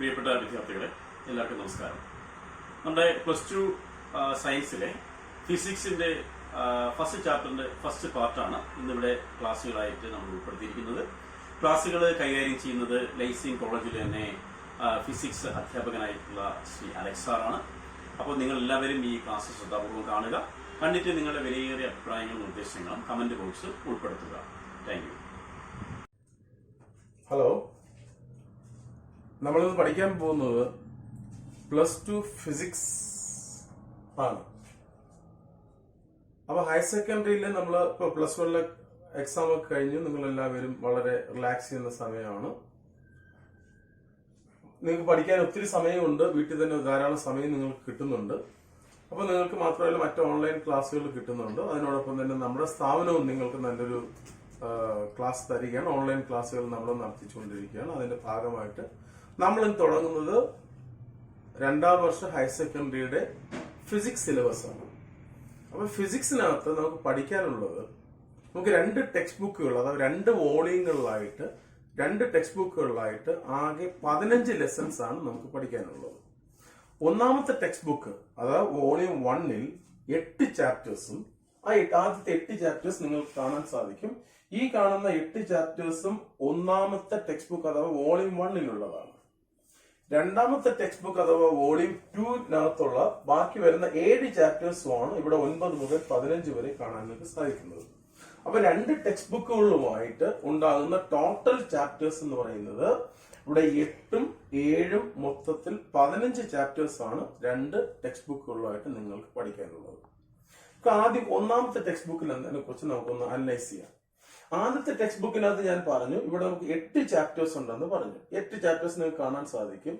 പ്രിയപ്പെട്ട വിദ്യാർത്ഥികളെ എല്ലാവർക്കും നമസ്കാരം. നമ്മുടെ +2 സയൻസിലെ ഫിസിക്സിന്റെ ഫസ്റ്റ് ചാപ്റ്ററിന്റെ ഫസ്റ്റ് പാർട്ടാണ് ഇന്നിവിടെ ക്ലാസ്സുകളായിട്ട് നമ്മൾ ഉൾപ്പെടുത്തിയിരിക്കുന്നത്. ക്ലാസ്സുകൾ കൈകാര്യം ചെയ്യുന്നത് ലൈസിയം കോളേജിലെ തന്നെ ഫിസിക്സ് അധ്യാപകനായിട്ടുള്ള ശ്രീ അലക്സ് സാറാണ്. അപ്പോൾ നിങ്ങൾ എല്ലാവരും ഈ ക്ലാസ് ശ്രദ്ധാപൂർവ്വം കാണുക. കണ്ടിട്ട് നിങ്ങളുടെ വിലയേറിയ അഭിപ്രായങ്ങളും നിർദ്ദേശങ്ങളും കമന്റ് ബോക്സിൽ ഉൾപ്പെടുത്തുക. Thank you. ഹലോ, നമ്മളിന്ന് പഠിക്കാൻ പോകുന്നത് +2 ഫിസിക്സ് ആണ്. അപ്പൊ ഹയർ സെക്കൻഡറിയിൽ നമ്മൾ ഇപ്പൊ +1 എക്സാം ഒക്കെ കഴിഞ്ഞ് നിങ്ങൾ എല്ലാവരും വളരെ റിലാക്സ് ചെയ്യുന്ന സമയമാണ്. നിങ്ങൾക്ക് പഠിക്കാൻ ഒത്തിരി സമയമുണ്ട്, വീട്ടിൽ തന്നെ ധാരാളം സമയം നിങ്ങൾക്ക് കിട്ടുന്നുണ്ട്. അപ്പൊ നിങ്ങൾക്ക് മാത്രമല്ല മറ്റ് ഓൺലൈൻ ക്ലാസ്സുകൾ കിട്ടുന്നുണ്ട്. അതിനോടൊപ്പം തന്നെ നമ്മുടെ സ്ഥാപനവും നിങ്ങൾക്ക് നല്ലൊരു ക്ലാസ് തരികയാണ്. ഓൺലൈൻ ക്ലാസ്സുകൾ നമ്മൾ നടത്തിച്ചുകൊണ്ടിരിക്കുകയാണ്. അതിന്റെ ഭാഗമായിട്ട് നമ്മൾ തുടങ്ങുന്നത് 2ാം വർഷ ഹയർ സെക്കൻഡറിയുടെ ഫിസിക്സ് സിലബസ് ആണ്. അപ്പൊ ഫിസിക്സിനകത്ത് നമുക്ക് പഠിക്കാനുള്ളത്, നമുക്ക് 2 ടെക്സ്റ്റ് ബുക്കുകൾ, അതായത് 2 വോളിയങ്ങളിലായിട്ട് 2 ടെക്സ്റ്റ് ബുക്കുകളിലായിട്ട് ആകെ 15 ലെസൺസ് ആണ് നമുക്ക് പഠിക്കാനുള്ളത്. ഒന്നാമത്തെ ടെക്സ്റ്റ് ബുക്ക്, അതായത് വോളിയം 1-ൽ 8 ചാപ്റ്റേഴ്സും, ആദ്യത്തെ 8 ചാപ്റ്റേഴ്സ് നിങ്ങൾക്ക് കാണാൻ സാധിക്കും. ഈ കാണുന്ന 8 ചാപ്റ്റേഴ്സും ഒന്നാമത്തെ ടെക്സ്റ്റ് ബുക്ക് അഥവാ വോളിയം 1-ലുള്ളതാണ്. രണ്ടാമത്തെ ടെക്സ്റ്റ് ബുക്ക് അഥവാ വോളിയം 2-നകത്തുള്ള ബാക്കി വരുന്ന 7 ചാപ്റ്റേഴ്സുമാണ് ഇവിടെ 9 മുതൽ 15 വരെ കാണാൻ നിങ്ങൾക്ക് സാധിക്കുന്നത്. അപ്പൊ 2 ടെക്സ്റ്റ് ബുക്കുകളുമായിട്ട് ഉണ്ടാകുന്ന ടോട്ടൽ ചാപ്റ്റേഴ്സ് എന്ന് പറയുന്നത് ഇവിടെ 8ഉം 7ഉം മൊത്തത്തിൽ 15 ചാപ്റ്റേഴ്സ് ആണ് 2 ടെക്സ്റ്റ് ബുക്കുകളുമായിട്ട് നിങ്ങൾക്ക് പഠിക്കാനുള്ളത്. ആദ്യം ഒന്നാമത്തെ ടെക്സ്റ്റ് ബുക്കിൽ എന്നതിനെ കുറിച്ച് നമുക്കൊന്ന് അനലൈസ് ചെയ്യാം. ആദ്യത്തെ ടെക്സ്റ്റ് ബുക്കിനകത്ത് ഞാൻ പറഞ്ഞു ഇവിടെ നമുക്ക് 8 ചാപ്റ്റേഴ്സ് ഉണ്ടെന്ന് പറഞ്ഞു. 8 ചാപ്റ്റേഴ്സ് നിങ്ങൾക്ക് കാണാൻ സാധിക്കും.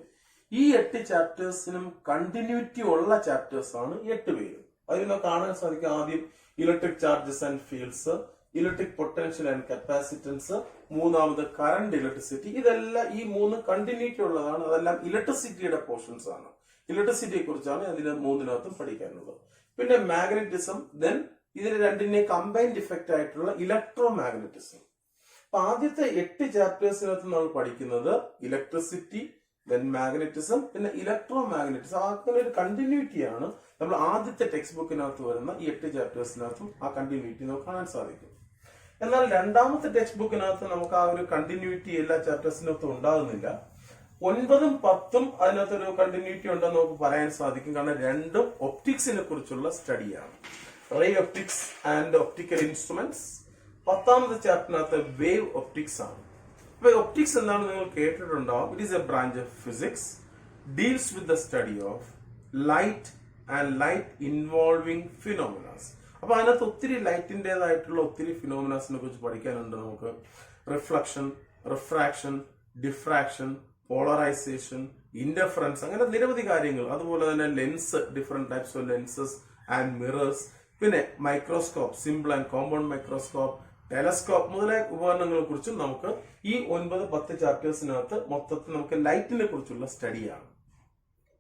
ഈ 8 ചാപ്റ്റേഴ്സിനും കണ്ടിന്യൂറ്റി ഉള്ള ചാപ്റ്റേഴ്സ് ആണ് 8 പേര്. അതിൽ നമുക്ക് കാണാൻ സാധിക്കും. ആദ്യം electric charges and fields, electric potential and capacitance, മൂന്നാമത് കറന്റ് ഇലക്ട്രിസിറ്റി. ഇതെല്ലാം ഈ 3 കണ്ടിന്യൂറ്റി ഉള്ളതാണ്. അതെല്ലാം ഇലക്ട്രിസിറ്റിയുടെ പോർഷൻസ് ആണ്. ഇലക്ട്രിസിറ്റിയെ കുറിച്ചാണ് അതിന് 3-നകത്തും പഠിക്കാനുള്ളത്. പിന്നെ മാഗ്നറ്റിസം, ദെൻ ഇതിന് 2ന്റെയും കമ്പൈൻഡ് ഇഫക്റ്റ് ആയിട്ടുള്ള ഇലക്ട്രോ മാഗ്നറ്റിസം. അപ്പൊ ആദ്യത്തെ 8 ചാപ്റ്റേഴ്സിനകത്ത് നമ്മൾ പഠിക്കുന്നത് ഇലക്ട്രിസിറ്റി, ദെൻ മാഗ്നറ്റിസം, പിന്നെ ഇലക്ട്രോ മാഗ്നറ്റിസം. അങ്ങനെ ഒരു കണ്ടിന്യൂറ്റിയാണ് നമ്മൾ ആദ്യത്തെ ടെക്സ്റ്റ് ബുക്കിനകത്ത് വരുന്ന ഈ 8 ചാപ്റ്റേഴ്സിനകത്തും ആ കണ്ടിന്യൂറ്റി നമുക്ക് കാണാൻ സാധിക്കും. എന്നാൽ രണ്ടാമത്തെ ടെക്സ്റ്റ് ബുക്കിനകത്ത് നമുക്ക് ആ ഒരു കണ്ടിന്യൂറ്റി എല്ലാ ചാപ്റ്റേഴ്സിനകത്തും ഉണ്ടാകുന്നില്ല. 9ഉം 10ഉം അതിനകത്തൊരു കണ്ടിന്യൂറ്റി ഉണ്ടെന്ന് നമുക്ക് പറയാൻ സാധിക്കും. കാരണം 2ഉം ഒപ്റ്റിക്സിനെ കുറിച്ചുള്ള സ്റ്റഡിയാണ്. Ray optics and optical instruments. 10ാമത്തെ ചാപ്റ്ററിനകത്ത് വേവ് ഒപ്റ്റിക്സ് ആണ്. അപ്പൊ ഒപ്റ്റിക്സ് എന്താണ് നിങ്ങൾ കേട്ടിട്ടുണ്ടാവും. It is a branch of physics, deals with the study of light and light involving phenomenas. അപ്പൊ അതിനകത്ത് ഒത്തിരി ലൈറ്റിന്റേതായിട്ടുള്ള ഒത്തിരി ഫിനോമിനാസിനെ കുറിച്ച് പഠിക്കാനുണ്ട് നമുക്ക്. Reflection, refraction, diffraction, polarisation, interference, അങ്ങനെ നിരവധി കാര്യങ്ങൾ. അതുപോലെ തന്നെ lens, different types of lenses and mirrors, പിന്നെ microscope, simple and compound microscope, telescope മുതലായ ഉപകരണങ്ങളെ കുറിച്ചും നമുക്ക് ഈ 9-10 ചാപ്റ്റേഴ്സിനകത്ത് മൊത്തത്തിൽ നമുക്ക് ലൈറ്റിനെ കുറിച്ചുള്ള സ്റ്റഡിയാണ്.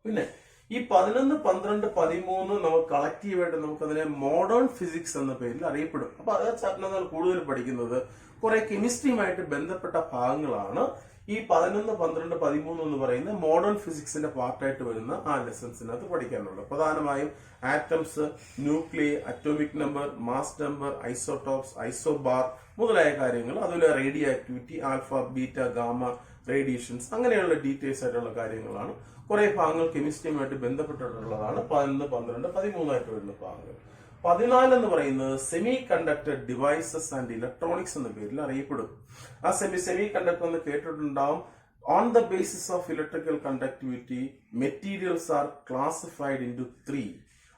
പിന്നെ ഈ 11, 12, 13 നമുക്ക് കളക്റ്റീവായിട്ട് നമുക്ക് അതിനെ മോഡേൺ ഫിസിക്സ് എന്ന പേരിൽ അറിയപ്പെടും. അപ്പൊ അതേ ചാപ്റ്ററിൽ കൂടുതൽ പഠിക്കുന്നത് കുറെ കെമിസ്ട്രിയുമായിട്ട് ബന്ധപ്പെട്ട ഭാഗങ്ങളാണ്. ഈ 11, 12, 13 എന്ന് പറയുന്ന മോഡേൺ ഫിസിക്സിന്റെ പാർട്ടായിട്ട് വരുന്ന ആ ലെസൺസിനകത്ത് പഠിക്കാനുള്ളത്. പ്രധാനമായും atoms, nuclear, atomic number, mass number, isotopes, isobar മുതലായ കാര്യങ്ങൾ, അതുപോലെ radio activity, alpha, beta, gamma, radiations, അങ്ങനെയുള്ള ഡീറ്റെയിൽസ് ആയിട്ടുള്ള കാര്യങ്ങളാണ്. കുറെ ഭാഗങ്ങൾ കെമിസ്ട്രിയുമായിട്ട് ബന്ധപ്പെട്ടിട്ടുള്ളതാണ് 11, 12, 13 ആയിട്ട് വരുന്ന ഭാഗങ്ങൾ. 14 എന്ന് പറയുന്നത് semi conductor devices and electronics എന്ന പേരിൽ അറിയപ്പെടും. ആ സെമി കണ്ടക്ടർ എന്ന് കേട്ടിട്ടുണ്ടാവും. On the basis of electrical conductivity materials are classified into 3.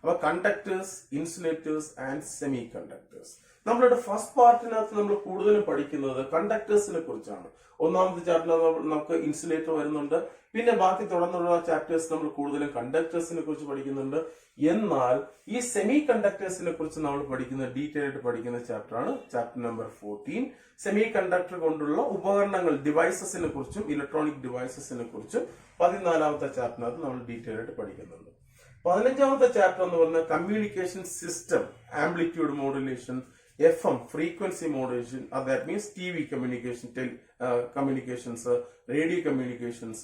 അപ്പൊ conductors, insulators and semi conductors. നമ്മളുടെ ഫസ്റ്റ് പാർട്ടിനകത്ത് നമ്മൾ കൂടുതലും പഠിക്കുന്നത് കണ്ടക്ടേഴ്സിനെ കുറിച്ചാണ്. ഒന്നാമത്തെ ചാപ്റ്ററിൽ നമുക്ക് ഇൻസുലേറ്റർ വരുന്നുണ്ട്. പിന്നെ ബാക്കി തുടർന്നുള്ള ചാപ്റ്റേഴ്സ് നമ്മൾ കൂടുതലും കണ്ടക്ടേഴ്സിനെ കുറിച്ച് പഠിക്കുന്നുണ്ട്. എന്നാൽ ഈ സെമി കണ്ടക്ടേഴ്സിനെ കുറിച്ച് നമ്മൾ പഠിക്കുന്ന ഡീറ്റെയിൽ ആയിട്ട് പഠിക്കുന്ന ചാപ്റ്ററാണ് ചാപ്റ്റർ നമ്പർ 14. സെമി കണ്ടക്ടർ കൊണ്ടുള്ള ഉപകരണങ്ങൾ, ഡിവൈസസിനെ കുറിച്ചും ഇലക്ട്രോണിക് ഡിവൈസസിനെ കുറിച്ചും 14ാമത്തെ ചാപ്റ്ററിനകത്ത് നമ്മൾ ഡീറ്റെയിൽ ആയിട്ട് പഠിക്കുന്നുണ്ട്. 15ാമത്തെ ചാപ്റ്റർ എന്ന് പറഞ്ഞാൽ communication system, amplitude modulation, FM, frequency modulation, that means TV communication, communications, radio communications,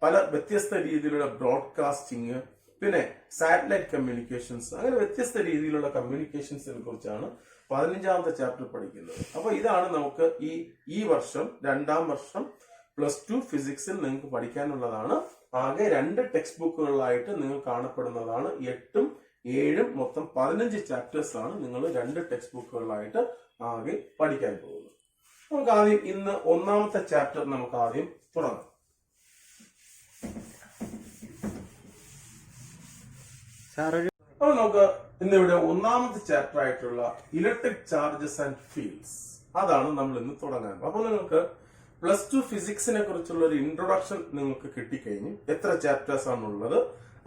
പല വ്യത്യസ്ത രീതിയിലുള്ള ബ്രോഡ്കാസ്റ്റിംഗ്, പിന്നെ സാറ്റലൈറ്റ് കമ്മ്യൂണിക്കേഷൻസ്, അങ്ങനെ വ്യത്യസ്ത രീതിയിലുള്ള കമ്മ്യൂണിക്കേഷൻസിനെ കുറിച്ചാണ് 15ാമത്തെ ചാപ്റ്റർ പഠിക്കുന്നത്. അപ്പൊ ഇതാണ് നമുക്ക് ഈ വർഷം 2ാം വർഷം +2 ഫിസിക്സിൽ നിങ്ങൾക്ക് പഠിക്കാനുള്ളതാണ്. ആകെ 2 ടെക്സ്റ്റ് ബുക്കുകളിലായിട്ട് നിങ്ങൾ കാണപ്പെടുന്നതാണ്. 8ഉം 7ഉം മൊത്തം 15 ചാപ്റ്റേഴ്സ് ആണ് നിങ്ങൾ 2 ടെക്സ്റ്റ് ബുക്കുകളിലായിട്ട് ആകെ പഠിക്കാൻ പോകുന്നത്. നമുക്ക് ആദ്യം ഇന്ന് 1ാമത്തെ ചാപ്റ്റർ നമുക്ക് ആദ്യം തുടങ്ങാം. അപ്പോൾ നമുക്ക് ഇന്നിവിടെ 1ാമത്തെ ചാപ്റ്റർ ആയിട്ടുള്ള ഇലക്ട്രിക് ചാർജസ് ആൻഡ് ഫീൽഡ്സ്, അതാണ് നമ്മൾ ഇന്ന് തുടങ്ങാൻ. അപ്പോൾ നിങ്ങൾക്ക് +2 ഫിസിക്സിനെ കുറിച്ചുള്ള ഒരു ഇൻട്രൊഡക്ഷൻ നിങ്ങൾക്ക് കിട്ടിക്കഴിഞ്ഞു. എത്ര ചാപ്റ്റേഴ്സ് ആണുള്ളത്,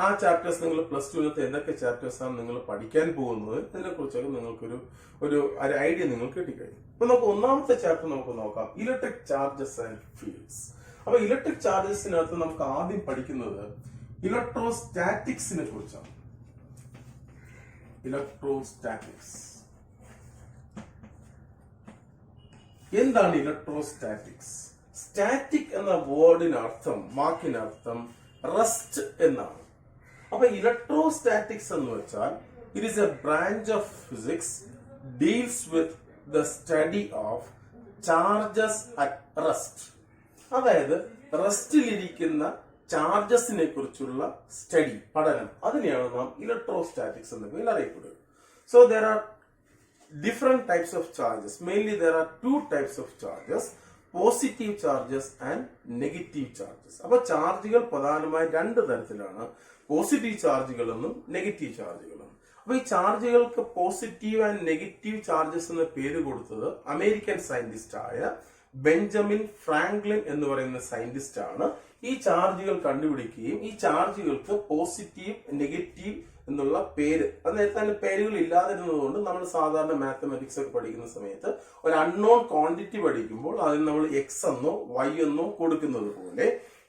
ആ ചാപ്റ്റേഴ്സ് നിങ്ങൾ +2 എന്തൊക്കെ ചാപ്റ്റേഴ്സ് ആണ് നിങ്ങൾ പഠിക്കാൻ പോകുന്നത്, ഇതിനെ കുറിച്ചൊക്കെ നിങ്ങൾക്കൊരു ഐഡിയ നിങ്ങൾക്ക് കിട്ടിക്കഴിഞ്ഞു. അപ്പൊ നമുക്ക് 1ാമത്തെ ചാപ്റ്റർ നമുക്ക് നോക്കാം, ഇലക്ട്രിക് ചാർജസ് ആൻഡ് ഫീൽഡ്സ്. അപ്പൊ ഇലക്ട്രിക് ചാർജസിനകത്ത് നമുക്ക് ആദ്യം പഠിക്കുന്നത് ഇലക്ട്രോസ്റ്റാറ്റിക്സിനെ കുറിച്ചാണ്. ഇലക്ട്രോസ്റ്റാറ്റിക്സ് എന്താണ്? ഇലക്ട്രോസ്റ്റാറ്റിക്സ്, സ്റ്റാറ്റിക് എന്ന വാക്കിനർത്ഥം റെസ്റ്റ് എന്നാണ്. അപ്പൊ ഇലക്ട്രോസ്റ്റാറ്റിക്സ് എന്ന് വെച്ചാൽ it is a branch of physics deals with the study of charges at rest. അതായത് റെസ്റ്റിലിരിക്കുന്ന ചാർജസിനെ കുറിച്ചുള്ള സ്റ്റഡി, പഠനം, അതിനെയാണ് നാം ഇലക്ട്രോസ്റ്റാറ്റിക്സ് എന്ന പേരിൽ അറിയപ്പെടുക. So there are different types of charges. Mainly there are 2 types of charges, positive charges and negative charges. അപ്പൊ ചാർജുകൾ പ്രധാനമായി 2 തരത്തിലാണ്, പോസിറ്റീവ് ചാർജുകളെന്നും നെഗറ്റീവ് ചാർജുകളെന്നും. അപ്പൊ ഈ ചാർജുകൾക്ക് പോസിറ്റീവ് ആൻഡ് നെഗറ്റീവ് ചാർജസ് എന്ന പേര് കൊടുത്തത് അമേരിക്കൻ സയന്റിസ്റ്റ് ആയ ബെഞ്ചമിൻ ഫ്രാങ്ക്ലിൻ എന്ന് പറയുന്ന സയന്റിസ്റ്റ് ആണ് ഈ ചാർജുകൾ കണ്ടുപിടിക്കുകയും ഈ ചാർജുകൾക്ക് പോസിറ്റീവ്, നെഗറ്റീവ് എന്നുള്ള പേര്, അത് നേരത്തെ തന്നെ പേരുകൾ ഇല്ലാതിരുന്നതുകൊണ്ട് നമ്മൾ സാധാരണ മാത്തമാറ്റിക്സ് ഒക്കെ പഠിക്കുന്ന സമയത്ത് ഒരു അൺനോൺ ക്വാണ്ടിറ്റി പഠിക്കുമ്പോൾ അതിന് നമ്മൾ എക്സ് എന്നോ വൈ എന്നോ കൊടുക്കുന്നത് പോലെ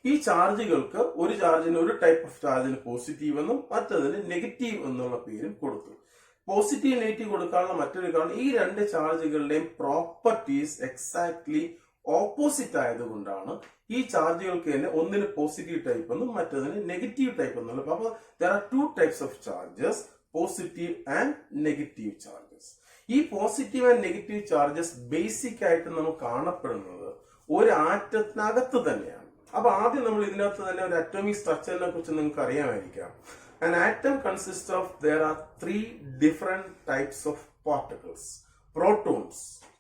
ഈ ചാർജുകൾക്ക് ഒരു ചാർജിന്, ഒരു ടൈപ്പ് ഓഫ് ചാർജിന് പോസിറ്റീവ് എന്നും മറ്റതിന് നെഗറ്റീവ് എന്നുള്ള പേരും കൊടുത്തു. പോസിറ്റീവ്, നെഗറ്റീവ് കൊടുക്കാനുള്ള മറ്റൊരു കാരണം ഈ 2 ചാർജുകളുടെയും പ്രോപ്പർട്ടീസ് എക്സാക്ട്ലി ഓപ്പോസിറ്റ് ആയതുകൊണ്ടാണ് ഈ ചാർജുകൾക്ക് തന്നെ ഒന്നിന് പോസിറ്റീവ് ടൈപ്പ് എന്നും മറ്റതിന് നെഗറ്റീവ് ടൈപ്പ് എന്നുള്ളത്. അപ്പൊ there are 2 types of charges, positive and negative charges. ഈ positive and negative charges basic ആയിട്ട് നമുക്ക് കാണപ്പെടുന്നത് ഒരു ആറ്റത്തിനകത്ത് തന്നെയാണ്. അപ്പൊ ആദ്യം നമ്മൾ ഇതിനകത്ത് തന്നെ ഒരു അറ്റോമിക് സ്ട്രക്ചറിനെ കുറിച്ച് നിങ്ങൾക്ക് അറിയാമായിരിക്കാം. An atom consists of, there are 3 different types of particles. Protons,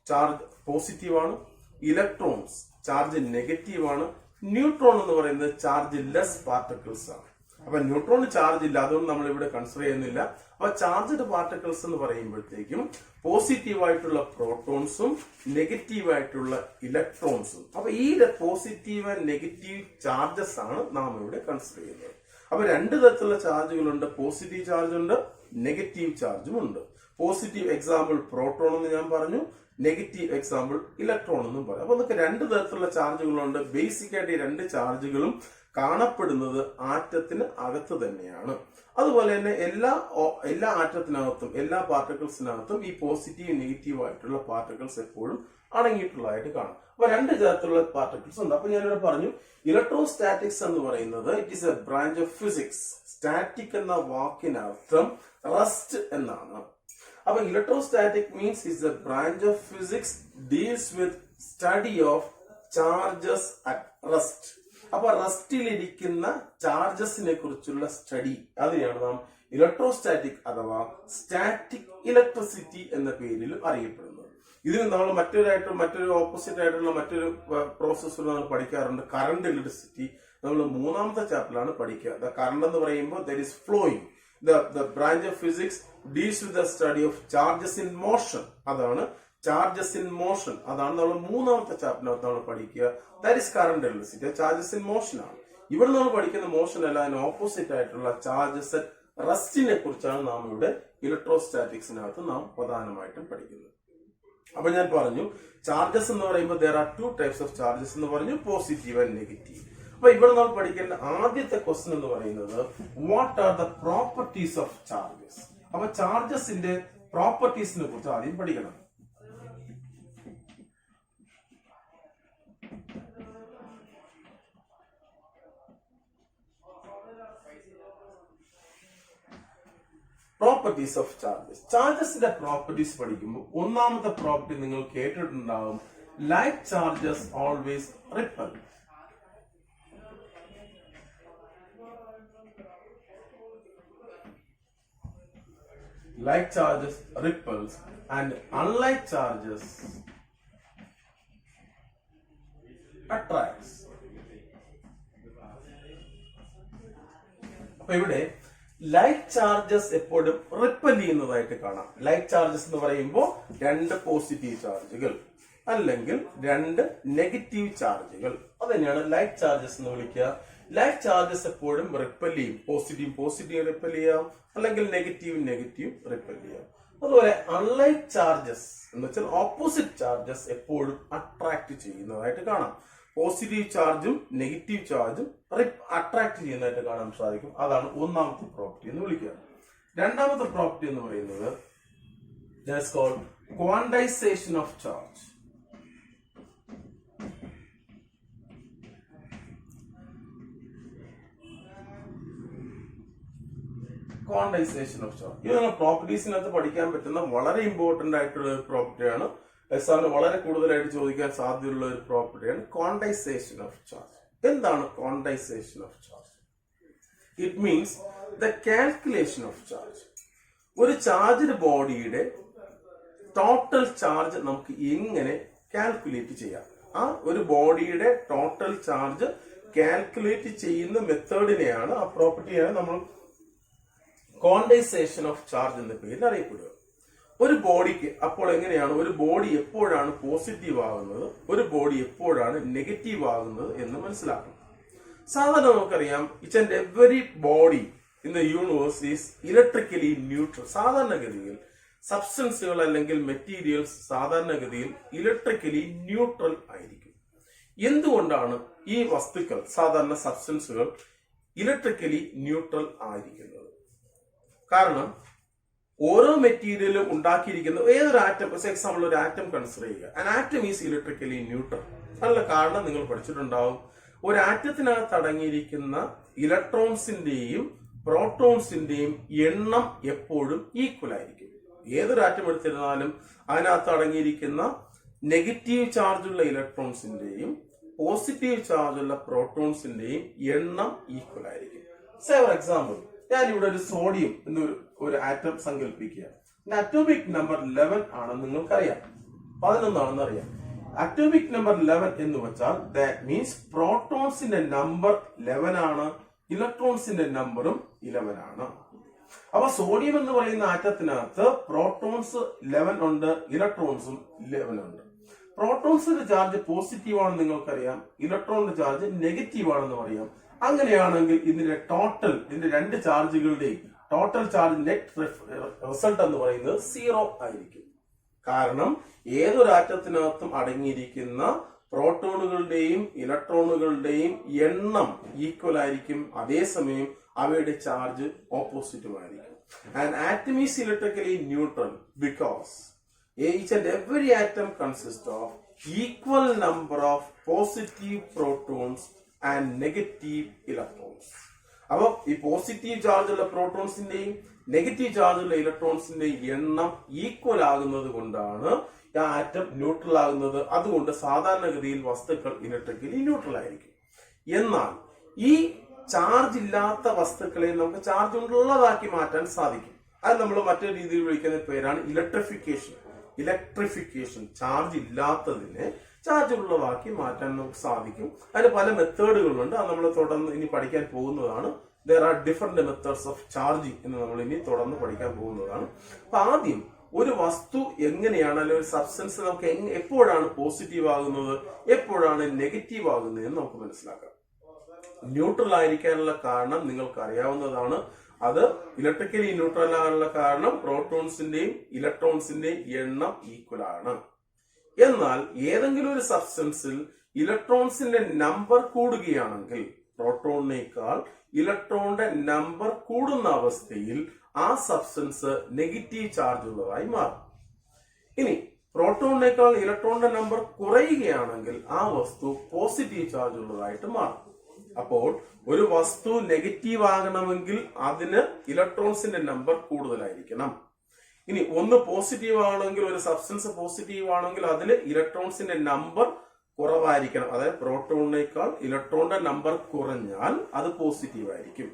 charge positive ആണ്. ഇലക്ട്രോൺസ്, ചാർജ് നെഗറ്റീവ് ആണ്. ന്യൂട്രോൺ എന്ന് പറയുന്നത് ചാർജ് ലെസ് പാർട്ടിക്കിൾസ് ആണ്. അപ്പൊ ന്യൂട്രോൺ ചാർജ് ഇല്ല, അതുകൊണ്ട് നമ്മൾ ഇവിടെ കൺസിഡർ ചെയ്യുന്നില്ല. അപ്പൊ ചാർജ്ഡ് പാർട്ടിക്കിൾസ് എന്ന് പറയുമ്പോഴത്തേക്കും പോസിറ്റീവ് ആയിട്ടുള്ള പ്രോട്ടോൺസും നെഗറ്റീവ് ആയിട്ടുള്ള ഇലക്ട്രോൺസും. അപ്പൊ ഈ പോസിറ്റീവ് ആൻഡ് നെഗറ്റീവ് ചാർജസ് ആണ് നാം ഇവിടെ കൺസിഡർ ചെയ്യുന്നത്. അപ്പൊ 2 തരത്തിലുള്ള ചാർജുകളുണ്ട്, പോസിറ്റീവ് ചാർജ് ഉണ്ട്, നെഗറ്റീവ് ചാർജും ഉണ്ട്. പോസിറ്റീവ് എക്സാമ്പിൾ പ്രോട്ടോൺ എന്ന് ഞാൻ പറഞ്ഞു, നെഗറ്റീവ് എക്സാമ്പിൾ ഇലക്ട്രോൺ എന്നും പറയും. അപ്പൊ നമുക്ക് 2 തരത്തിലുള്ള ചാർജുകളുണ്ട്. ബേസിക് ആയിട്ട് ഈ 2 ചാർജുകളും കാണപ്പെടുന്നത് ആറ്റത്തിന് അകത്ത് തന്നെയാണ്. അതുപോലെ തന്നെ എല്ലാ ആറ്റത്തിനകത്തും, എല്ലാ പാർട്ടിക്കിൾസിനകത്തും ഈ പോസിറ്റീവ്, നെഗറ്റീവ് ആയിട്ടുള്ള പാർട്ടിക്കിൾസ് എപ്പോഴും അടങ്ങിയിട്ടുള്ളതായിട്ട് കാണാം. അപ്പൊ 2 തരത്തിലുള്ള പാർട്ടിക്കിൾസ് ഉണ്ട്. അപ്പൊ ഞാനിവിടെ പറഞ്ഞു ഇലക്ട്രോസ്റ്റാറ്റിക്സ് എന്ന് പറയുന്നത് it is a branch of physics. Static എന്ന വാക്കിനർത്ഥം റെസ്റ്റ് എന്നാണ്. അപ്പൊ electrostatic means is A branch of physics deals with study of charges at rest. അപ്പൊ റെസ്റ്റിലിരിക്കുന്ന ചാർജസിനെ കുറിച്ചുള്ള സ്റ്റഡി, അതിനെയാണ് നാം ഇലക്ട്രോസ്റ്റാറ്റിക് അഥവാ സ്റ്റാറ്റിക് ഇലക്ട്രിസിറ്റി എന്ന പേരിൽ അറിയപ്പെടുന്നത്. ഇതിന് നമ്മൾ മറ്റൊരു ഓപ്പോസിറ്റ് ആയിട്ടുള്ള മറ്റൊരു പ്രോസസ്സർ നമ്മൾ പഠിക്കാറുണ്ട്, കറണ്ട് ഇലക്ട്രിസിറ്റി. നമ്മൾ 3ാമത്തെ ചാപ്റ്ററിലാണ് പഠിക്കുക. ദ കറണ്ട് എന്ന് പറയുമ്പോൾ there is flowing. The branch of physics deals with the study of charges in motion. അതാണ് ചാർജസ് ഇൻ മോഷൻ. അതാണ് നമ്മൾ 3ാമത്തെ ചാപ്റ്ററിനകത്ത് നമ്മൾ പഠിക്കുക. That is current electricity. Charges in motion ആണ്. ഇവിടെ നമ്മൾ പഠിക്കുന്ന മോഷൻ അല്ല, അതിന് ഓപ്പോസിറ്റ് ആയിട്ടുള്ള ചാർജസ് അറ്റ് റെസ്റ്റിനെ കുറിച്ചാണ് നാം ഇവിടെ ഇലക്ട്രോസ്റ്റാറ്റിക്സിനകത്ത് നാം പ്രധാനമായിട്ടും പഠിക്കുന്നത്. അപ്പൊ ഞാൻ പറഞ്ഞു ചാർജസ് എന്ന് പറയുമ്പോൾ there are 2 types of charges എന്ന് പറഞ്ഞു, പോസിറ്റീവ് ആൻഡ് നെഗറ്റീവ്. അപ്പൊ ഇവിടെ നമ്മൾ പഠിക്കേണ്ട ആദ്യത്തെ ക്വസ്റ്റ്യൻ എന്ന് പറയുന്നത് what are the properties of charges. അപ്പൊ ചാർജസിന്റെ പ്രോപ്പർട്ടീസിനെ കുറിച്ച് ആദ്യം പഠിക്കണം. Properties of charges. ചാർജസിന്റെ പ്രോപ്പർട്ടീസ് പഠിക്കുമ്പോൾ ഒന്നാമത്തെ പ്രോപ്പർട്ടി നിങ്ങൾ കേട്ടിട്ടുണ്ടാവും, like charges always repel. Like charges ripples and unlike charges attracts. അപ്പൊ ഇവിടെ ലൈക്ക് ചാർജസ് എപ്പോഴും റിപ്പൽ ചെയ്യുന്നതായിട്ട് കാണാം. ലൈക്ക് ചാർജസ് എന്ന് പറയുമ്പോൾ രണ്ട് പോസിറ്റീവ് ചാർജുകൾ അല്ലെങ്കിൽ രണ്ട് നെഗറ്റീവ് ചാർജുകൾ, അത് തന്നെയാണ് ലൈക്ക് ചാർജസ് എന്ന് വിളിക്കുക. ലൈക്ക് ചാർജസ് എപ്പോഴും റിപ്പൽ ചെയ്യും. പോസിറ്റീവ് റിപ്പൽ ചെയ്യാം, അല്ലെങ്കിൽ നെഗറ്റീവ് റിപ്പൽ ചെയ്യാം. അതുപോലെ അൺലൈക്ക് ചാർജസ് എന്ന് വെച്ചാൽ ഓപ്പോസിറ്റ് ചാർജസ് എപ്പോഴും അട്രാക്ട് ചെയ്യുന്നതായിട്ട് കാണാം. പോസിറ്റീവ് ചാർജും നെഗറ്റീവ് ചാർജും അട്രാക്ട് ചെയ്യുന്നതായിട്ട് കാണാൻ സാധിക്കും. അതാണ് ഒന്നാമത്തെ പ്രോപ്പർട്ടി എന്ന് വിളിക്കുക. രണ്ടാമത്തെ പ്രോപ്പർട്ടി എന്ന് പറയുന്നത് that's called quantization of charge. Quantization of charge ഇത് നിങ്ങൾ പ്രോപ്പർട്ടീസിനകത്ത് പഠിക്കാൻ പറ്റുന്ന വളരെ ഇമ്പോർട്ടന്റ് ആയിട്ടുള്ള ഒരു പ്രോപ്പർട്ടിയാണ്. എക്സാമിന് വളരെ കൂടുതലായിട്ട് ചോദിക്കാൻ സാധ്യതയുള്ള ഒരു പ്രോപ്പർട്ടിയാണ് ക്വാണ്ടൈസേഷൻ ഓഫ് ചാർജ്. എന്താണ് quantisation of charge? It means the calculation of charge. ഒരു ചാർജ്ഡ് ബോഡിയുടെ ടോട്ടൽ ചാർജ് നമുക്ക് എങ്ങനെ കാൽക്കുലേറ്റ് ചെയ്യാം? ആ ഒരു ബോഡിയുടെ ടോട്ടൽ ചാർജ് കാൽക്കുലേറ്റ് ചെയ്യുന്ന മെത്തേഡിനെയാണ്, ആ പ്രോപ്പർട്ടിയാണ് നമ്മൾ ക്വാണ്ടൈസേഷൻ ഓഫ് ചാർജ് എന്ന പേരിൽ അറിയപ്പെടുക. ഒരു ബോഡിക്ക് അപ്പോൾ എങ്ങനെയാണ് ഒരു ബോഡി എപ്പോഴാണ് പോസിറ്റീവ് ആകുന്നത്, ഒരു ബോഡി എപ്പോഴാണ് നെഗറ്റീവ് ആകുന്നത് എന്ന് മനസ്സിലാക്കണം. സാധാരണ നമുക്കറിയാം each and every body in the universe is electrically neutral. സാധാരണഗതിയിൽ സബ്സ്റ്റൻസുകൾ അല്ലെങ്കിൽ മെറ്റീരിയൽസ് സാധാരണഗതിയിൽ ഇലക്ട്രിക്കലി ന്യൂട്രൽ ആയിരിക്കും. എന്തുകൊണ്ടാണ് ഈ വസ്തുക്കൾ സാധാരണ സബ്സ്റ്റൻസുകൾ ഇലക്ട്രിക്കലി ന്യൂട്രൽ ആയിരിക്കുന്നത്? കാരണം ഓരോ മെറ്റീരിയലും ഉണ്ടാക്കിയിരിക്കുന്ന ഏതൊരു ആറ്റം, ഫോർ എക്സാമ്പിൾ ഒരു ആറ്റം കൺസിഡർ ചെയ്യുക, an atom is electrically neutral. അതിനുള്ള കാരണം നിങ്ങൾ പഠിച്ചിട്ടുണ്ടാവും. ഒരു ആറ്റത്തിനകത്ത് അടങ്ങിയിരിക്കുന്ന ഇലക്ട്രോൺസിന്റെയും പ്രോട്ടോൺസിന്റെയും എണ്ണം എപ്പോഴും ഈക്വൽ ആയിരിക്കും. ഏതൊരു ആറ്റം എടുത്തിരുന്നാലും അതിനകത്ത് അടങ്ങിയിരിക്കുന്ന നെഗറ്റീവ് ചാർജുള്ള ഇലക്ട്രോൺസിന്റെയും പോസിറ്റീവ് ചാർജുള്ള പ്രോട്ടോൺസിന്റെയും എണ്ണം ഈക്വൽ ആയിരിക്കും. സേ ഫോർ എക്സാമ്പിൾ, ഞാനിവിടെ ഒരു സോഡിയം എന്നൊരു ആറ്റം സങ്കല്പിക്കുക. അറ്റോമിക് നമ്പർ 11 ആണെന്ന് നിങ്ങൾക്കറിയാം, 11 ആണെന്ന് അറിയാം. അറ്റോമിക് നമ്പർ 11 എന്ന് വെച്ചാൽ ദാറ്റ് മീൻസ് പ്രോട്ടോൺസിന്റെ നമ്പർ 11 ആണ്, ഇലക്ട്രോൺസിന്റെ നമ്പറും 11 ആണ്. അപ്പൊ സോഡിയം എന്ന് പറയുന്ന ആറ്റത്തിനകത്ത് പ്രോട്ടോൺസ് 11 ഉണ്ട്, ഇലക്ട്രോൺസും 11 ഉണ്ട്. പ്രോട്ടോൺസിന്റെ ചാർജ് പോസിറ്റീവ് ആണെന്ന് നിങ്ങൾക്കറിയാം, ഇലക്ട്രോണിന്റെ ചാർജ് നെഗറ്റീവ് ആണെന്ന് അറിയാം. അങ്ങനെയാണെങ്കിൽ ഇതിന്റെ രണ്ട് ചാർജുകളുടെയും ടോട്ടൽ ചാർജ് നെറ്റ് റിസൾട്ട് എന്ന് പറയുന്നത് 0 ആയിരിക്കും. കാരണം ഏതൊരു ആറ്റത്തിനകത്തും അടങ്ങിയിരിക്കുന്ന പ്രോട്ടോണുകളുടെയും ഇലക്ട്രോണുകളുടെയും എണ്ണം ഈക്വൽ ആയിരിക്കും, അതേസമയം അവയുടെ ചാർജ് ഓപ്പോസിറ്റും ആയിരിക്കും. An atom is electrically neutral because each and every atom consists of equal number of positive protons and negative electrons. അപ്പൊ ഈ പോസിറ്റീവ് ചാർജുള്ള പ്രോട്ടോൺസിന്റെയും നെഗറ്റീവ് ചാർജുള്ള ഇലക്ട്രോൺസിന്റെയും എണ്ണം ഈക്വൽ ആകുന്നത് കൊണ്ടാണ് ആ ആറ്റം ന്യൂട്രൽ ആകുന്നത്. അതുകൊണ്ട് സാധാരണഗതിയിൽ വസ്തുക്കൾ ഇലക്ട്രിക്കലി ന്യൂട്രൽ ആയിരിക്കും. എന്നാൽ ഈ ചാർജ് ഇല്ലാത്ത വസ്തുക്കളെ നമുക്ക് ചാർജ് ഉള്ളതാക്കി മാറ്റാൻ സാധിക്കും. അത് നമ്മൾ മറ്റൊരു രീതിയിൽ വിളിക്കുന്ന പേരാണ് ഇലക്ട്രിഫിക്കേഷൻ. ചാർജ് ഇല്ലാത്തതിനെ ചാർജ് ഉള്ളതാക്കി മാറ്റാൻ നമുക്ക് സാധിക്കും. അതിന് പല മെത്തേഡുകളുണ്ട്, അത് നമ്മൾ തുടർന്ന് ഇനി പഠിക്കാൻ പോകുന്നതാണ്. there are different methods of charging എന്ന് നമ്മൾ ഇനി തുടർന്ന് പഠിക്കാൻ പോകുന്നതാണ്. അപ്പൊ ആദ്യം ഒരു വസ്തു എങ്ങനെയാണ്, അല്ലെങ്കിൽ ഒരു സബ്സ്റ്റൻസ് നമുക്ക് എപ്പോഴാണ് പോസിറ്റീവ് ആകുന്നത്, എപ്പോഴാണ് നെഗറ്റീവ് ആകുന്നത് എന്ന് നമുക്ക് മനസ്സിലാക്കാം. ന്യൂട്രൽ ആയിരിക്കാനുള്ള കാരണം നിങ്ങൾക്ക് അറിയാവുന്നതാണ്. അത് ഇലക്ട്രിക്കലി ന്യൂട്രൽ ആകാനുള്ള കാരണം പ്രോട്ടോൺസിന്റെയും ഇലക്ട്രോൺസിന്റെയും എണ്ണം ഈക്വൽ ആണ്. എന്നാൽ ഏതെങ്കിലും ഒരു സബ്സ്റ്റൻസിൽ ഇലക്ട്രോൺസിന്റെ നമ്പർ കൂടുകയാണെങ്കിൽ പ്രോട്ടോണിനേക്കാൾ ഇലക്ട്രോണിന്റെ നമ്പർ കൂടുന്ന അവസ്ഥയിൽ ആ സബ്സ്റ്റൻസ് നെഗറ്റീവ് ചാർജ് ഉള്ളതായി മാറും. ഇനി പ്രോട്ടോണിനേക്കാൾ ഇലക്ട്രോണിന്റെ നമ്പർ കുറയുകയാണെങ്കിൽ ആ വസ്തു പോസിറ്റീവ് ചാർജ് ഉള്ളതായിട്ട് മാറും. അപ്പോൾ ഒരു വസ്തു നെഗറ്റീവ് ആകണമെങ്കിൽ അതിന് ഇലക്ട്രോൺസിന്റെ നമ്പർ കൂടുതലായിരിക്കണം. ഇനി ഒന്ന് പോസിറ്റീവ് ആണെങ്കിൽ, ഒരു സബ്സ്റ്റൻസ് പോസിറ്റീവ് ആണെങ്കിൽ അതിൽ ഇലക്ട്രോൺസിന്റെ നമ്പർ കുറവായിരിക്കണം. അതായത് പ്രോട്ടോണിനേക്കാൾ ഇലക്ട്രോണിന്റെ നമ്പർ കുറഞ്ഞാൽ അത് പോസിറ്റീവ് ആയിരിക്കും.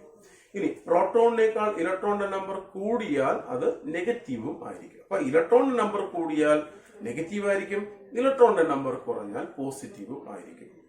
ഇനി പ്രോട്ടോണിനേക്കാൾ ഇലക്ട്രോണിന്റെ നമ്പർ കൂടിയാൽ അത് നെഗറ്റീവും ആയിരിക്കും. അപ്പൊ ഇലക്ട്രോണിന്റെ നമ്പർ കൂടിയാൽ നെഗറ്റീവ് ആയിരിക്കും, ഇലക്ട്രോണിന്റെ നമ്പർ കുറഞ്ഞാൽ പോസിറ്റീവും ആയിരിക്കും.